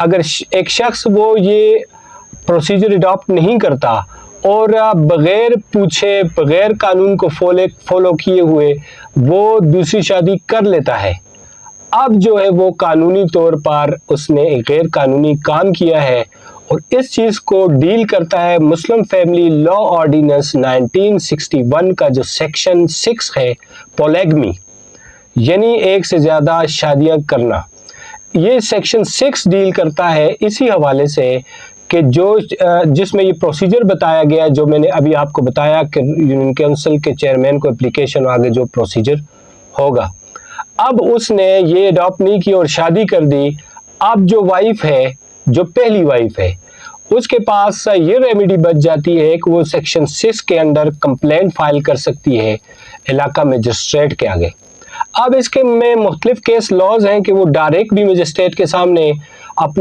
اگر ایک شخص وہ یہ پروسیجر اڈاپٹ نہیں کرتا اور بغیر پوچھے بغیر قانون کو فالو کیے ہوئے وہ دوسری شادی کر لیتا ہے، اب جو ہے وہ قانونی طور پر اس نے ایک غیر قانونی کام کیا ہے، اور اس چیز کو ڈیل کرتا ہے مسلم فیملی لا آرڈیننس 1961 کا جو سیکشن 6 ہے، پولیگمی، یعنی ایک سے زیادہ شادیاں کرنا۔ یہ سیکشن 6 ڈیل کرتا ہے اسی حوالے سے کہ جس میں یہ پروسیجر بتایا گیا، جو میں نے ابھی آپ کو بتایا کہ یونین کونسل کے چیئرمین کو اپلیکیشن آگے جو پروسیجر ہوگا۔ اب اس نے یہ اڈاپٹ نہیں کی اور شادی کر دی، اب جو وائف ہے، جو پہلی وائف ہے، اس کے پاس یہ ریمیڈی بچ جاتی ہے کہ وہ سیکشن 6 کے انڈر کمپلینٹ فائل کر سکتی ہے علاقہ مجسٹریٹ کے آگے۔ اب اس کے میں مختلف کیس لاز ہیں کہ وہ ڈائریکٹ بھی مجسٹریٹ کے سامنے اپنے